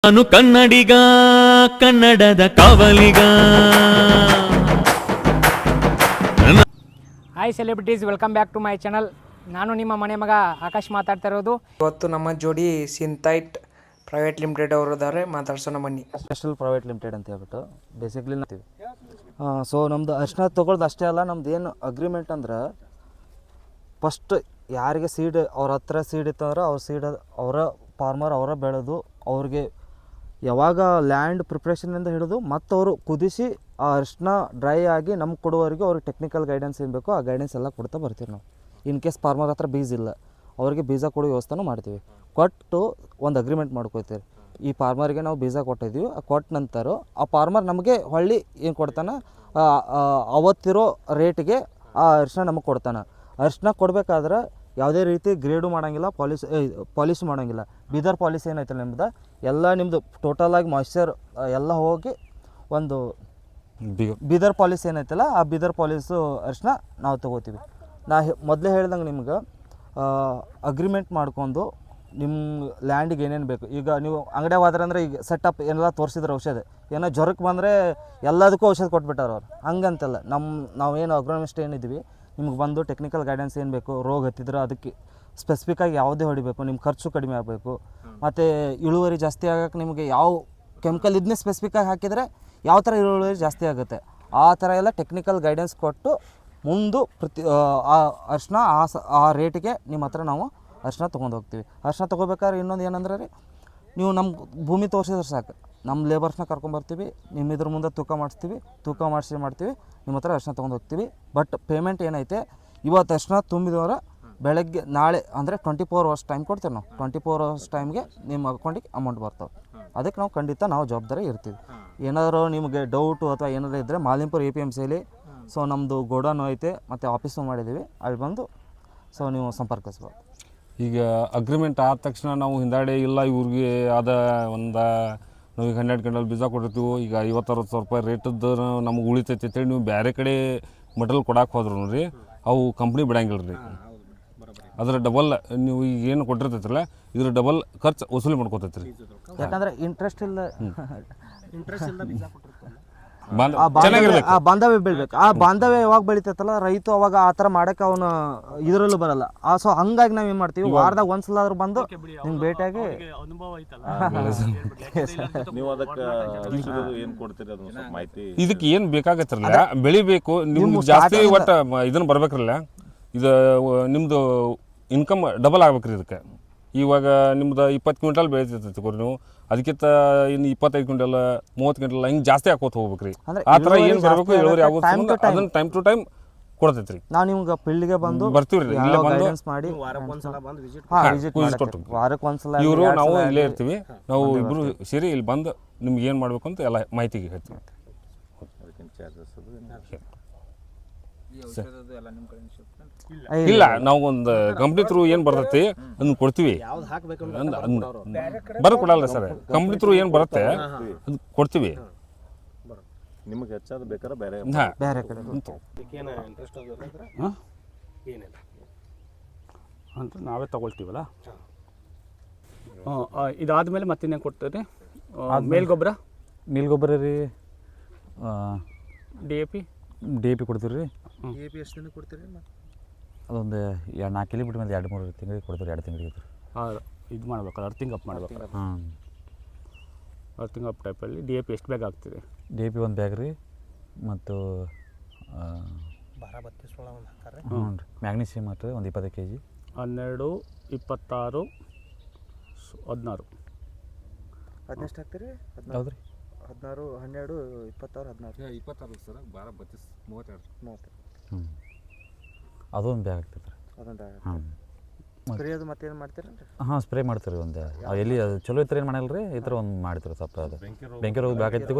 ನಾನು ಕನ್ನಡಿಗ, ಕನ್ನಡದ ಕಾವಲಿಗ. Hi celebrities, welcome back to my channel. ನಾನು ನಿಮ್ಮ ಮನೆ ಮಗ ಆಕಾಶ್ ಮಾತಾಡ್ತಾ ಇರೋದು. ಇವತ್ತು ನಮ್ಮ ಜೋಡಿ ಸಿಂಥೈಟ್ ಪ್ರೈವೇಟ್ ಲಿಮಿಟೆಡ್ ಅವರು ಇದ್ದಾರೆ, ಮಾತಾಡ್ಸೋಣ ಬನ್ನಿ. ಸ್ಪೆಷಲ್ ಪ್ರೈವೇಟ್ ಲಿಮಿಟೆಡ್ ಅಂತ ಹೇಳ್ಬಿಟ್ಟು ಬೇಸಿಕ್ಲಿ ನಾತೀವಿ. ಸೊ ನಮ್ದು ಅರ್ಶಿನ ತೊಗೊಳ್ದು ಅಷ್ಟೇ ಅಲ್ಲ, ನಮ್ದು ಏನು ಅಗ್ರಿಮೆಂಟ್ ಅಂದ್ರೆ ಫಸ್ಟ್ ಯಾರಿಗೆ ಸೀಡ್ ಅವ್ರ ಹತ್ರ ಸೀಡ್ ಇತ್ತಂದ್ರೆ ಅವ್ರ ಸೀಡ್ ಅವರ ಫಾರ್ಮರ್ ಅವರ ಬೆಳೆದು ಅವ್ರಿಗೆ ಯಾವಾಗ ಲ್ಯಾಂಡ್ ಪ್ರಿಪ್ರೇಷನಿಂದ ಹಿಡಿದು ಮತ್ತು ಅವರು ಕುದಿಸಿ ಆ ಅರ್ಶಿನ ಡ್ರೈ ಆಗಿ ನಮ್ಗೆ ಕೊಡುವವರೆಗೆ ಅವ್ರಿಗೆ ಟೆಕ್ನಿಕಲ್ ಗೈಡೆನ್ಸ್ ಏನು ಬೇಕೋ ಆ ಗೈಡೆನ್ಸ್ ಎಲ್ಲ ಕೊಡ್ತಾ ಬರ್ತೀವಿ ನಾವು. ಇನ್ ಕೇಸ್ ಫಾರ್ಮರ್ ಹತ್ರ ಬೀಜ ಇಲ್ಲ, ಅವ್ರಿಗೆ ಬೀಜ ಕೊಡೋ ವ್ಯವಸ್ಥೆನೂ ಮಾಡ್ತೀವಿ. ಕೊಟ್ಟು ಒಂದು ಅಗ್ರಿಮೆಂಟ್ ಮಾಡ್ಕೊತೀವಿ. ಈ ಫಾರ್ಮರಿಗೆ ನಾವು ಬೀಜ ಕೊಟ್ಟಿದ್ದೀವಿ, ಕೊಟ್ಟ ನಂತರ ಆ ಫಾರ್ಮರ್ ನಮಗೆ ಹೊಳ್ಳಿ ಏನು ಕೊಡ್ತಾನೆ, ಅವತ್ತಿರೋ ರೇಟಿಗೆ ಆ ಅರಿಶಿನ ನಮಗೆ ಕೊಡ್ತಾನೆ. ಅರಿಶಿನ ಕೊಡಬೇಕಾದ್ರೆ ಯಾವುದೇ ರೀತಿ ಗ್ರೇಡು ಮಾಡೋಂಗಿಲ್ಲ, ಪಾಲಿಶ್ ಮಾಡೋಂಗಿಲ್ಲ. ಬೀದರ್ ಪಾಲಿಸ್ ಏನೈತಲ್ಲ ನಿಮ್ದು, ಎಲ್ಲ ನಿಮ್ಮದು ಟೋಟಲಾಗಿ ಮಾಯ್ಶ್ಚರ್ ಎಲ್ಲ ಹೋಗಿ ಒಂದು ಬೀದರ್ ಪಾಲಿಸ್ ಏನೈತಲ್ಲ ಆ ಬೀದರ್ ಪಾಲಿಸು ಅರಿಶಿನ ನಾವು ತೊಗೋತೀವಿ. ಮೊದಲೇ ಹೇಳ್ದಂಗೆ ನಿಮ್ಗೆ ಅಗ್ರಿಮೆಂಟ್ ಮಾಡ್ಕೊಂಡು ನಿಮ್ಮ ಲ್ಯಾಂಡಿಗೆ ಏನೇನು ಬೇಕು. ಈಗ ನೀವು ಅಂಗಡಿಯಾಗ ಹೋದ್ರೆ ಅಂದರೆ ಈಗ ಸೆಟಪ್ ಏನೆಲ್ಲ ತೋರಿಸಿದ್ರೆ ಔಷಧಿ ಏನೋ ಜ್ವರಕ್ಕೆ ಬಂದರೆ ಎಲ್ಲದಕ್ಕೂ ಔಷಧ ಕೊಟ್ಬಿಟ್ಟಾರ ಅವ್ರು. ಹಂಗಂತಲ್ಲ, ನಾವೇನು ಅಗ್ರೋನಮಿಸ್ಟ್ ಏನಿದ್ದೀವಿ ನಿಮ್ಗೆ ಬಂದು ಟೆಕ್ನಿಕಲ್ ಗೈಡೆನ್ಸ್ ಏನು ಬೇಕು, ರೋಗ ಹತ್ತಿದ್ರೆ ಅದಕ್ಕೆ ಸ್ಪೆಸಿಫಿಕ್ಕಾಗಿ ಯಾವುದೇ ಹೊಡಿಬೇಕು, ನಿಮ್ಮ ಖರ್ಚು ಕಡಿಮೆ ಆಗಬೇಕು, ಮತ್ತು ಇಳುವರಿ ಜಾಸ್ತಿ ಆಗೋಕ್ಕೆ ನಿಮಗೆ ಯಾವ ಕೆಮಿಕಲ್ ಇದನ್ನೇ ಸ್ಪೆಸಿಫಿಕ್ಕಾಗಿ ಹಾಕಿದರೆ ಯಾವ ಥರ ಇಳುವರಿ ಜಾಸ್ತಿ ಆಗುತ್ತೆ, ಆ ಥರ ಎಲ್ಲ ಟೆಕ್ನಿಕಲ್ ಗೈಡೆನ್ಸ್ ಕೊಟ್ಟು ಮುಂದೆ ಆ ಅರಿಶಿನ ಆ ರೇಟಿಗೆ ನಿಮ್ಮ ಹತ್ರ ನಾವು ಅರಿಶಿನ ತೊಗೊಂಡು ಹೋಗ್ತೀವಿ. ಅರಿಶಿನ ತೊಗೋಬೇಕಾದ್ರೆ ಇನ್ನೊಂದು ಏನಂದ್ರೆ ರೀ, ನೀವು ನಮ್ಮ ಭೂಮಿ ತೋರಿಸಿದ್ರೆ ಸಾಕು, ನಮ್ಮ ಲೇಬರ್ಸ್ನ ಕರ್ಕೊಂಬರ್ತೀವಿ, ನಿಮ್ಮ ಇದ್ರ ಮುಂದೆ ತೂಕ ಮಾಡಿಸ್ತೀವಿ, ತೂಕ ಮಾಡ್ತೀವಿ, ನಿಮ್ಮ ಹತ್ರ ಅರಿಶಿನ ತೊಗೊಂಡು ಹೋಗ್ತೀವಿ. ಬಟ್ ಪೇಮೆಂಟ್ ಏನೈತೆ, ಇವತ್ತು ಅರಿಶಿನ ತುಂಬಿದವರ ಬೆಳಗ್ಗೆ ನಾಳೆ ಅಂದರೆ 24 hours ಟೈಮ್ ಕೊಡ್ತೀವಿ ನಾವು. 24 hours ಟೈಮ್ಗೆ ನಿಮ್ಮ ಅಕೌಂಟಿಗೆ ಅಮೌಂಟ್ ಬರ್ತವೆ. ಅದಕ್ಕೆ ನಾವು ಖಂಡಿತ ನಾವು ಜವಾಬ್ದಾರಿ ಇರ್ತೀವಿ. ಏನಾದರೂ ನಿಮಗೆ ಡೌಟು ಅಥವಾ ಏನಾದರೂ ಇದ್ದರೆ ಮಾಲಿಂಪುರ APMCಯಲ್ಲಿ ಸೊ ನಮ್ಮದು ಗೋಡೌನ್ ಐತೆ ಮತ್ತು ಆಫೀಸು ಮಾಡಿದ್ದೀವಿ, ಅಲ್ಲಿ ಬಂದು ಸೊ ನೀವು ಸಂಪರ್ಕಿಸ್ಬೋದು. ಈಗ ಅಗ್ರಿಮೆಂಟ್ ಆದ ತಕ್ಷಣ ನಾವು ಹಿಂದಾಡೆ ಇಲ್ಲ ಇವ್ರಿಗೆ ಆದ ಒಂದು ನಾವೀಗ 12 ಕ್ವಿಂಟಲ್ ಬೀಜ ಕೊಟ್ಟಿರ್ತೀವಿ, ಈಗ 50-60 ರೂಪಾಯಿ ರೇಟದ್ದು ನಮ್ಗೆ ಉಳಿತೈತಿ ಅಂತೇಳಿ ನೀವು ಬೇರೆ ಕಡೆ ಮಟೀರಿಯಲ್ ಕೊಡಕ್ಕೆ ಹೋದ್ರು ರೀ, ಅವು ಕಂಪ್ನಿ ಬಿಡಂಗಿಲ್ಲ ರೀ. ಅದರ ಡಬಲ್ ನೀವು ಈಗ ಏನು ಕೊಟ್ಟಿರ್ತೈತ್ರಲ್ಲ ಇದ್ರ ಡಬಲ್ ಖರ್ಚು ವಸೂಲಿ ಮಾಡ್ಕೋತೈತಿ ರೀ. ಯಾಕಂದರೆ ಇಂಟ್ರೆಸ್ಟ್ ಇಲ್ಲ, ಚೆನ್ನಾಗಿರ್ಬೇಕು, ಆ ಬಾಂಧವ್ಯ ಬೆಳಿಬೇಕು. ಆ ಬಾಂಧವ್ಯ ಯಾವಾಗ ಬೆಳಿತೈತಲ್ಲ ರೈತ, ಅವಾಗ ಆ ಥರ ಮಾಡೋಕೆ ಅವನು ಇದರಲ್ಲೂ ಬರಲ್ಲ. ಸೊ ಹಂಗಾಗಿ ನಾವು ಏನು ಮಾಡ್ತೀವಿ, ವಾರದಾಗ ಒಂದ್ಸಲ ಆದ್ರೂ ಬಂದು ನಿಮ್ಗೆ ಭೇಟಿಯಾಗಿ ಇದಕ್ಕೆ ಏನು ಬೇಕಾಗತ್ತಿರಲ್ಲ, ಬೆಳಿಬೇಕು ನಿಮ್ಗೆ ಜಾಸ್ತಿ ಒಟ್ಟು ಇದನ್ನು ಬರ್ಬೇಕ್ರಲ್ಲ, ಇದು ನಿಮ್ಮದು ಇನ್ಕಮ್ ಡಬಲ್ ಆಗ್ಬೇಕ್ರಿ. ಇದಕ್ಕೆ ಇವಾಗ ನಿಮ್ದು 20 ಕ್ವಿಂಟಲ್ ಬೆಳಿತೈತಿ ನೀವು, ಅದಕ್ಕಿಂತ ಇನ್ನು 25 ಕ್ವಿಂಟಲ್ 30 ಕ್ವಿಂಟಲ್ ಹಿಂಗೆ ಜಾಸ್ತಿ ಹಾಕೋತ ಹೋಗ್ಬೇಕ್ರಿ. ಆ ಥರ ಏನು ಬರಬೇಕು ಇಳುವರಿ ಆಗೋದು ಅದನ್ನ ಟೈಮ್ ಟು ಟೈಮ್ ಕೊಡ್ತೈತಿ ರೀ. ನಾವು ನಿಮ್ಗೆ ಫೀಲ್ಡ್ಗೆ ಬಂದು ಬರ್ತೀವಿ ರೀ, ಇಲ್ಲೇ ಬಂದು ಮಾಡಿ ವಾರಕ್ಕೆ ಒಂದ್ಸಲ ಇವರು ನಾವು ಇಲ್ಲೇ ಇರ್ತೀವಿ, ನಾವು ಇಬ್ಬರು ಸೇರಿ ಇಲ್ಲಿ ಬಂದು ನಿಮ್ಗೆ ಏನು ಮಾಡಬೇಕು ಅಂತ ಎಲ್ಲ ಮಾಹಿತಿಗೆ ಹೇಳ್ತೀವಿ. ಇಲ್ಲ, ನಾವು ಒಂದು ಕಂಪ್ನಿ ಥ್ರೂ ಏನು ಬರ್ತೈತಿ ಅದನ್ನ ಕೊಡ್ತೀವಿ, ಕೊಡಲ್ಲ ಸರ್. ಕಂಪ್ನಿ ಥ್ರೂ ಏನು ಬರುತ್ತೆ ಅದು ಕೊಡ್ತೀವಿ. ನಿಮಗೆ ಹೆಚ್ಚಾದ ಬೇಕಾದ್ರೆ ಬೇರೆ ಬೇರೆ ಕಡೆ ಅಂತ ನಾವೇ ತಗೊಳ್ತೀವಲ್ಲ. ಇದಾದ್ಮೇಲೆ ಮತ್ತಿನ್ನೇನು ಕೊಡ್ತೀರಿ? ಮೇಲ್ಗೊಬ್ಬರ ರೀ, DAP ಕೊಡ್ತೀವಿ ರೀ. ಎಷ್ಟು ದಿನ ಕೊಡ್ತೀರಿ? ಅದೊಂದು 4 ಕಿಲೋಮೀಟ್ರ್ ಮೇಲೆ 2-3 ತಿಂಗಳಿಗೆ ಕೊಡ್ತೀವಿ, 2 ತಿಂಗಳಿಗೆ. ಇದು ಮಾಡ್ಬೇಕಲ್ಲ, ಅರ್ಥಿಂಗ್ ಅಪ್ ಮಾಡ್ಬೇಕಲ್ಲ. ಅರ್ಥಿಂಗ್ ಅಪ್ ಟೈಪಲ್ಲಿ DAP ಎಷ್ಟು ಬ್ಯಾಗ್ ಆಗ್ತಿದೆ? DAP 1 ಬ್ಯಾಗ್ ರೀ, ಮತ್ತು ಹ್ಞೂ ರೀ ಮ್ಯಾಗ್ನೀಷಿಯಮ್ ಮಾತ್ರ ಒಂದು 20 kg. 12, 26, 16 ಅದನ್ನೆಷ್ಟು ಹಾಕ್ತೀರಿ? ಯಾವ್ದು ರೀ? 16, 12, 26, 16. 26 ಸರ್, 12, 32. ಹ್ಞೂ, ಅದೊಂದು ಬ್ಯಾಗ್ ಆಗ್ತೈತೆ ರೀ. ಅದೊಂದು ಹಾಂ, ಸ್ಪ್ರೇದು ಮತ್ತೇನು ಮಾಡ್ತೀರೇನ್ರಿ? ಹಾಂ ಸ್ಪ್ರೇ ಮಾಡ್ತೀರಿ. ಒಂದು ಎಲ್ಲಿ ಅದು ಚಲೋ ಇತ್ತು ಏನು ಮಾಡಲ್ಲ ರೀ, ಈ ಥರ ಒಂದು ಮಾಡ್ತೀರಿ. ಸ್ವಲ್ಪ ಅದು ಬೆಂಕಿ ರೋಗ ಬ್ಯಾಗ್ ಐತಿ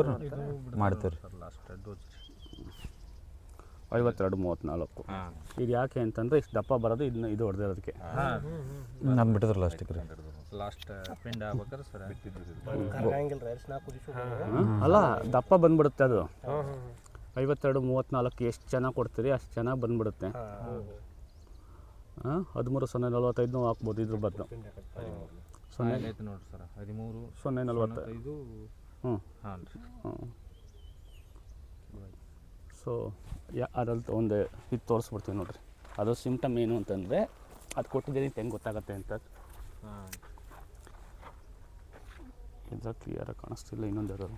ಮಾಡ್ತೀವಿ ರೀ. 52, 34. ಇದು ಯಾಕೆ ಅಂತಂದರೆ ಇಷ್ಟು ದಪ್ಪ ಬರೋದು ಇದು ಹೊಡೆದಿರೋದಕ್ಕೆ. ನಾನು ಬಿಟ್ಟಿದ್ರಲ್ಲ ಅಷ್ಟಕ್ಕೆ ರೀ. ಅಲ್ಲ, ದಪ್ಪ ಬಂದ್ಬಿಡುತ್ತೆ ಅದು. 52, 34 ಎಷ್ಟು ಚೆನ್ನಾಗಿ ಕೊಡ್ತೀರಿ ಅಷ್ಟು ಚೆನ್ನಾಗಿ ಬಂದ್ಬಿಡುತ್ತೆ. 13, 0, 45 ಹಾಕ್ಬೋದು ಇದ್ರ ಬದಲು. 0 ನೋಡಿರಿ ಸರ್ 13 0.45 ಹ್ಞೂ ಹಾಂ ರೀ ಹ್ಞೂ ಸೊ ಅದ್ರಲ್ಲಿ ಒಂದು ಇದು ತೋರಿಸ್ಬಿಡ್ತೀವಿ ನೋಡಿರಿ. ಅದು ಸಿಮ್ಟಮ್ ಏನು ಅಂತಂದರೆ ಅದು ಕೊಟ್ಟಿದ್ದೀನಿ ಹೆಂಗೆ ಗೊತ್ತಾಗತ್ತೆ ಅಂತ. ಹಾಂ ಇದ್ರ ಕ್ಲಿಯರಾಗಿ ಕಾಣಿಸ್ತಿಲ್ಲ. ಇನ್ನೊಂದು ಯಾರು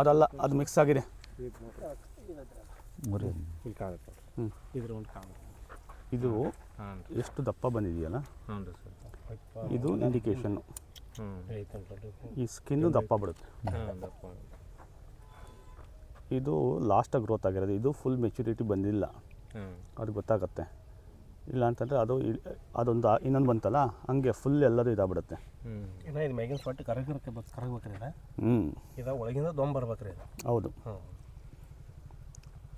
ಅದಲ್ಲ, ಅದು ಮಿಕ್ಸ್ ಆಗಿದೆ. ಮುರಿ ಹ್ಞೂ ಇದು ಹಾಂ ಎಷ್ಟು ದಪ್ಪ ಬಂದಿದೆಯಲ್ಲ ಹ್ಞೂ ರೀ ಸರ್. ಇದು ಇಂಡಿಕೇಶನ್ನು. ಈ ಸ್ಕಿನ್ನು ದಪ್ಪ ಬಿಡುತ್ತೆ. ಹಾಂ ದಪ್ಪ ಇದು ಲಾಸ್ಟಾಗಿ ಗ್ರೋತ್ ಆಗಿರೋದು. ಇದು ಫುಲ್ ಮೆಚುರಿಟಿ ಬಂದಿಲ್ಲ, ಹಾಂ ಅದು ಗೊತ್ತಾಗತ್ತೆ. ಇಲ್ಲ ಅಂತಂದರೆ ಅದೊಂದು ಇನ್ನೊಂದು ಬಂತಲ್ಲ ಹಂಗೆ ಫುಲ್ ಎಲ್ಲರೂ ಇದಾಗ್ಬಿಡುತ್ತೆ. ಇನ್ನು ಇದು ಮೇಗಿನ ಸೊಟ್ಟು ಕರಗಬೇಕ್ರಿ ಇದು. ಹ್ಞೂ ಇದು ಒಳಗಿಂದ ದೊಂಬ್ ಬರ್ಬೇಕ್ರಿ ಇದು. ಹೌದು.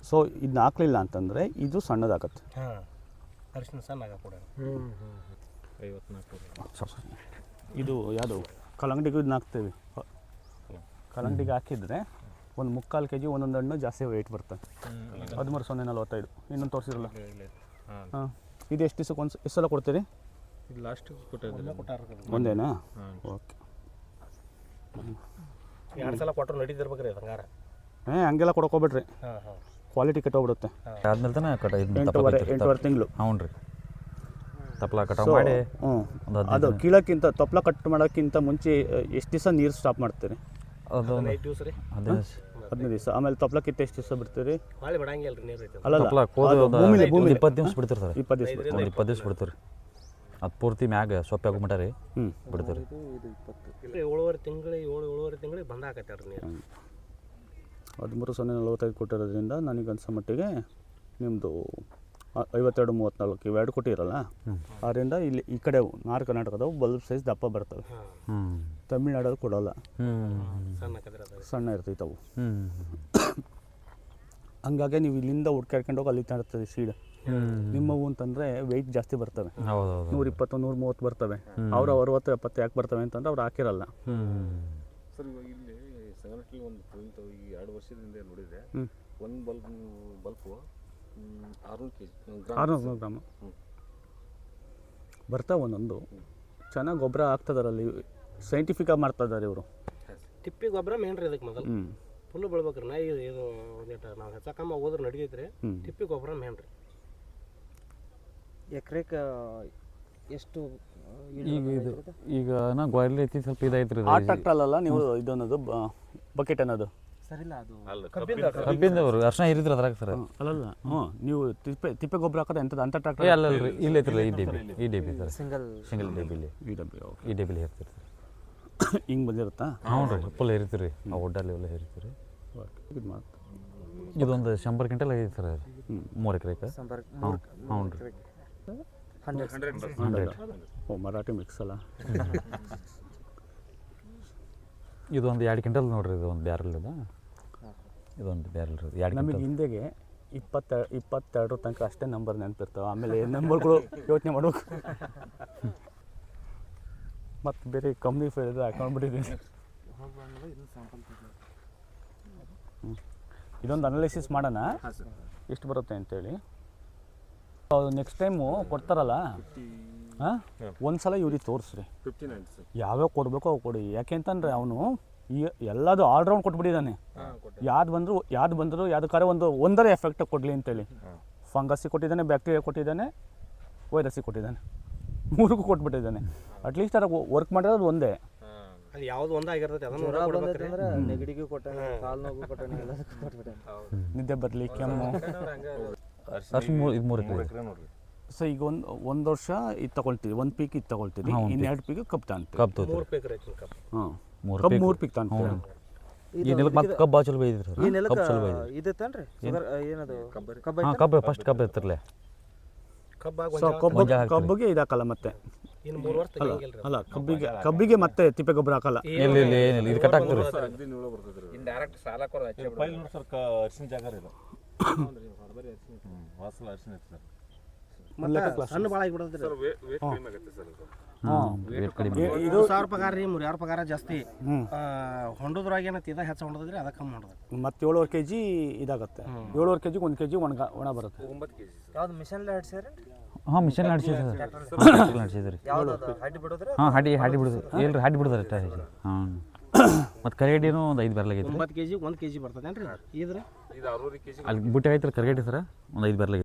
ಸೊ ಇದನ್ನ ಹಾಕ್ಲಿಲ್ಲ ಅಂತಂದರೆ ಇದು ಸಣ್ಣದಾಗತ್ತೆ. ಹಾಂ ಅರಿಶಿನ ಸಣ್ಣ ಕೂಡ 54 ಇದು ಯಾವುದು ಕಲ್ಲಂಗಡಿಗೂ ಇದನ್ನ ಹಾಕ್ತೇವೆ. ಕಲ್ಲಂಗಡಿಗೆ ಹಾಕಿದರೆ ಒಂದು 3/4 kg ಒಂದೊಂದು ಹಣ್ಣು ಜಾಸ್ತಿ ವೆಯ್ಟ್ ಬರ್ತದೆ. 13.45 ಇನ್ನೊಂದು ತೋರಿಸಿರಲ್ಲ. ಹಾಂ ಇದು ಎಷ್ಟು ದಿವಸಕ್ಕೆ ಎಷ್ಟು ಸಲ ಕೊಡ್ತೀರಿ? ಇದು ಲಾಸ್ಟಿಗೆ ಕೊಟ್ಟಿದ್ರಿ ಒಂದೇನಾ? ಓಕೆ. 2 ಸಲ ಕೊಟ್ಟರು ನಡೀತಿರ್ಬೇಕ್ರಿ ಇದು ಹಂಗಾರ. ಹಂಗೆಲ್ಲ ಕೊಡೋಕೋಗ್ಬಿಡ್ರಿ, ಹಾಂ ಹಾಂ ಕ್ವಾಲಿಟಿ ಕೆಟ್ಟೋಗ್ಬಿಡುತ್ತೆ. ಆದ್ಮೇಲೆ ತಾನೇ ಕಟ ಇದು 8 ತಿಂಗಳು. ಹ್ಞೂ ರೀ ತಪ್ಪಲ ಕಟಾವು ಮಾಡಿ ಹ್ಞೂ ಒಂದು ಅದು ಕೀಳೋಕ್ಕಿಂತ ತಪ್ಪಲ ಕಟ್ ಮಾಡೋಕ್ಕಿಂತ ಮುಂಚೆ ಎಷ್ಟು ದಿವಸ ನೀರು ಸ್ಟಾಪ್ ಮಾಡ್ತೀರಿ? ಅದು 15 ದಿವಸ ರೀ. 15 ದಿವಸ. ಆಮೇಲೆ ತಪ್ಪಲ ಕಿತ್ತ ಎಷ್ಟು ದಿವಸ ಬಿಡ್ತೀರಿ? ಹೊಳ್ಳಿ ಬಿಡಂಗಿಲ್ಲ ರೀ ನೀರು ಐತೆ. ತಪ್ಪಲ ಕೋದು ಒಂದು 20 ದಿವ್ಸ ಬಿಡ್ತೀರಿ ಸರ್. 20 ದಿವಸ. ಒಂದು 20 ದಿವ್ಸ ಬಿಡ್ತೀರಿ. ಅದು ಪೂರ್ತಿ ಮ್ಯಾಗ ಸೊಪ್ಪೆ ಆಗೋಮಟ ರೀ ಬಿಡ್ತೀರಿ. 7 ತಿಂಗಳಿಗೆ ಬಂದ ಹಾಕತ್ತೆ ರೀ ನೀರು. 13.45 ಕೊಟ್ಟಿರೋದ್ರಿಂದ ನನಗೆ ಅನ್ಸೋ ಮಟ್ಟಿಗೆ ನಿಮ್ಮದು 52-34 ಇವೆರಡು ಕೊಟ್ಟಿರಲ್ಲ, ಅದರಿಂದ ಇಲ್ಲಿ ಈ ಕಡೆ ನಾರ್ತ್ ಕರ್ನಾಟಕದವು ಬಲ್ಬ್ ಸೈಜ್ ದಪ್ಪ ಬರ್ತವೆ. ತಮಿಳ್ನಾಡಲ್ಲಿ ಕೊಡೋಲ್ಲ, ಸಣ್ಣ ಇರ್ತೈತವು. ಹಂಗಾಗಿ ನೀವು ಇಲ್ಲಿಂದ ಹುಡ್ಕಾಡ್ಕೊಂಡು ಹೋಗಿ ಅಲ್ಲಿ ತರ್ತದೆ ಸೀಡ್. ನಿಮ್ಮವು ಅಂತಂದರೆ ವೆಯ್ಟ್ ಜಾಸ್ತಿ ಬರ್ತವೆ, 120-130 ಬರ್ತವೆ. ಅವ್ರು 60-70 ಯಾಕೆ ಬರ್ತವೆ ಅಂತಂದ್ರೆ ಅವ್ರು ಹಾಕಿರಲ್ಲ. ಸರ್ ಇವಾಗ ಇಲ್ಲಿ ಸಗಣಟ್ಲಿ ಒಂದು ಈ 2 ವರ್ಷದಿಂದ ನೋಡಿದೆ, ಒಂದು ಬಲ್ಪು 600 ಗ್ರಾಮ್ ಬರ್ತಾವೆ ಒಂದೊಂದು. ಚೆನ್ನಾಗಿ ಗೊಬ್ಬರ ಹಾಕ್ತದಾರಲ್ಲಿ, ಸೈಂಟಿಫಿಕಾಗಿ ಮಾಡ್ತಾಯಿದ್ದಾರೆ ಇವರು. ತಿಪ್ಪಿ ಗೊಬ್ಬರ ಮೇನ್ ರೀ ಇದಕ್ಕೆ ಮೊದಲು ಫುಲ್ಲು ಬೆಳ್ಬೇಕ್ರಿ. ನಾ ಇದು ಒಂದೇಟ ನಾವು ಹೆಚ್ಚಕಮ್ಮ ಹೋದ್ರೆ ನಡೀತೈತ್ರಿ. ತಿಪ್ಪಿ ಗೊಬ್ಬರ ಮೇನ್ ರೀ. ಎಕರೆಗೆ ಎಷ್ಟು ಈಗ ನಾ ಗೋರ್ಲಿ ಐತಿ ಸ್ವಲ್ಪ ಇದೈತ್ರಿ. ಆ ಟ್ರಾಕ್ಟ್ರಲ್ಲ ನೀವು ಇದನ್ನೋದು ಬಕೆಟ್ ಅನ್ನೋದು ಸರಿಲ್ಲ, ಅದು ಕಬ್ಬಿಂದವ್ರು ಅರ್ಶನ ಹಿರಿದ್ರಿ ಅದ್ರಾಗ ಸರ್. ಅಲ್ಲಲ್ಲ. ನೀವು ತಿಪ್ಪೆ ಗೊಬ್ಬರ ಹಾಕೋದು ಎಂಥದ್ದು ಅಂತ ಟ್ರಾಕ್ಟರ್? ಅಲ್ಲಲ್ರಿ ಇಲ್ಲಿ ಐತ್ರಲ್ಲ ಈ ಡೆಬಿ ಸರ್. ಸಿಂಗಲ್ ಡೆಬಿಲಿ ಈ ಡೆಬಿಲಿ ಹೇರ್ತೀರಿ ಸರ್. ಹಿಂಗೆ ಬಂದಿರುತ್ತಾ? ಹ್ಞೂ ರೀ ಫುಲ್ ಹೇರಿತೀರಿ. ಆ ಒಡ್ಡಲ್ಲಿ ಎಲ್ಲ ಹೇರಿತೀರಿ. ಇದು ಮಾತು ಇದೊಂದು 100 ಕ್ವಿಂಟಲ್ ಐತಿ ಸರ್. 3 ಎಕರೆಗೆ. ಹ್ಞೂ ರೀ 100. ಓ ಮರಾಠಿ ಮಿಕ್ಸ್ ಅಲ್ಲ. ಇದೊಂದು 2 ಕ್ವಿಂಟಲ್ ನೋಡ್ರಿ. ಇದು ಒಂದು ಬ್ಯಾರಲ್ ಇದೆ. ಇದೊಂದು ಬ್ಯಾರಲ್ ರೀ 2 ನಮಗೆ ಹಿಂದೆಗೆ 22 ತನಕ ಅಷ್ಟೇ ನಂಬರ್ ನೆನಪಿರ್ತಾವೆ. ಆಮೇಲೆ ನಂಬರ್ಗಳು ಯೋಚನೆ ಮಾಡ್ಬೇಕು. ಮತ್ತು ಬೇರೆ ಕಂಪ್ನಿ ಫೈಲ್ ಹಾಕೊಂಡ್ಬಿಟ್ಟಿದ್ದೀನಿ. ಇದೊಂದು ಅನಾಲಿಸಿಸ್ ಮಾಡೋಣ ಎಷ್ಟು ಬರುತ್ತೆ ಅಂತೇಳಿ. ನೆಕ್ಸ್ಟ್ ಟೈಮು ಕೊಡ್ತಾರಲ್ಲ, ಹಾಂ ಒಂದು ಸಲ ಇವ್ರಿಗೆ ತೋರಿಸ್ರಿ. ಯಾವ್ಯಾವ ಕೊಡಬೇಕೋ ಅವು ಕೊಡಿ. ಯಾಕೆಂತಂದರೆ ಅವನು ಎಲ್ಲದು ಆಲ್ರೌಂಡ್ ಕೊಟ್ಬಿಟ್ಟಿದ್ದಾನೆ. ಯಾವ್ದು ಬಂದರೂ ಯಾವ್ದಕ್ಕಾರೆ ಒಂದರ ಎಫೆಕ್ಟ್ ಕೊಡಲಿ ಅಂತೇಳಿ. ಫಂಗಸ್ಸಿಗೆ ಕೊಟ್ಟಿದ್ದಾನೆ, ಬ್ಯಾಕ್ಟೀರಿಯಾ ಕೊಟ್ಟಿದ್ದಾನೆ, ವೈರಸ್ಸಿಗೆ ಕೊಟ್ಟಿದ್ದಾನೆ, 3ಕ್ಕೂ ಕೊಟ್ಬಿಟ್ಟಿದ್ದಾನೆ. ಅಟ್ಲೀಸ್ಟ್ ಅದಾಗ ವರ್ಕ್ ಮಾಡಿರೋದು ಒಂದೇ. ಅದು ಯಾವುದು ಒಂದಾಗಿರ್ತೈತೆ ಅದನ್ನು ನೆಗಡಿಗೂ ಕೊಟ್ಟಾನೆ, ಕಾಲು ನೋವು ಕೊಟ್ಟಾನೆ, ಎಲ್ಲದಕ್ಕೂ ಕೊಟ್ಬಿಟ್ಟಾನೆ. ನಿದ್ದೆ ಬರಲಿ, ಕೆಮ್ಮು. ಇದು 3 ಎಕರೆ ನೋಡ್ರಿ. ಸೊ ಈಗ ಒಂದು ವರ್ಷ ಇದು ತಗೊಳ್ತೀವಿ, 1 ಪೀಕ್ ಇದು ತಗೊಳ್ತೀವಿ, ಇನ್ನು 2 ಪೀಕ್ ಕಬ್ಬು ತಾಂತೀವಿ. ಕಬ್ಬು 3 ಪೀಕ್ ರೈತ ಕಬ್ಬು. ಹಾಂ 3 ಪೀಕ್ ತಾಂತೀವಿ. ಈ ನೆಲಕ್ಕೆ ಮತ್ತೆ ಕಬ್ಬು ಚಲೋ ಬೈದ್ರಿ ಸರ್. ಕಬ್ಬು ಚಲೋ ಬೈದ್ರಿ. ಇದೈತೇನ್ರಿ ಏನದು ಕಬ್ಬು ಫಸ್ಟ್ ಕಬ್ಬು ಇರ್ತಿರ್ಲೆ. ಸೊ ಕಬ್ಬಿಗೆ ಇದಾಕಲ್ಲ ಮತ್ತೆ. ಇನ್ನು 3 ವರ್ಷ ತೆಗಿಯಂಗಿಲ್ಲ. ಅಲ್ಲ ಕಬ್ಬಿಗೆ ಮತ್ತೆ ತಿಪ್ಪೆ ಗೊಬ್ಬರ ಹಾಕಲ್ಲ. ಏನಿಲ್ಲ ಇದು ಕಟ್ ಆಗ್ತದೆ. ಡೈರೆಕ್ಟ್ ಸಾಲ ಕೊಡೋದು ಪೈಲ್ ನೋಡಿ ಸರ್ ಅರಿಶಿನ ಜಾಗ ರೀ ಇದು. ವಾಸಲ ಅರಿಶಿನ ಐತೆ ಸರ್. ಸಣ್ಣ ಭಾಳ ಆಗಿಬಿಡುತ್ತೆ ಸರ್ ವೇಟ್ ಕಡಿಮೆ ಆಗುತ್ತೆ ಸರ್ ಇದು. ಇದು 1000 ಪಗಾರ ರೀ, 3000 ಪಗಾರ ಜಾಸ್ತಿ. ಹೊಂಡದ್ರಾಗ ಏನೈತಿ ಇದ ಹೆಚ್ಚು ಹೊಂಡದ್ರಿ, ಅದಕ್ಕೆ ಕಮ್ಮಿ ಹೊಂಡದ. ಮತ್ತೆ 7.5 kg ಇದಾಗುತ್ತೆ. 7.5 kg 1 kg ಒಣ ಬರುತ್ತೆ. 9 kg ಯಾವ್ದು ಮಿಷನ್ಲೆ ಹಡ್ಸ್ಯಾರ? ಹಾಂ ಮಿಷನ್ ನಡೆಸಿದ್ರಿ ನಡೆಸಿದ್ರಿ ಹಾಂ ಹಾಡಿ ಬಿಡೋದು ಇಲ್ರಿ ಹಾಡಿ ಬಿಡೋದು ಅಷ್ಟೇ ಹಾಂ ಮತ್ತು ಕರಿಗಡ್ಡಿನೂ ಒಂದು 5 ಬ್ಯಾರಲ್ ಆಗೈತೆ 9 kg 1 kg ಬರ್ತದೇನ್ರಿ ಇದ್ರ ಅಲ್ಲಿ ಬುಟ್ಟಿ ಐತ್ರಿ ಕರಿಗಡ್ಡಿ ಸರ ಒಂದು 5 ಬ್ಯಾರಲ್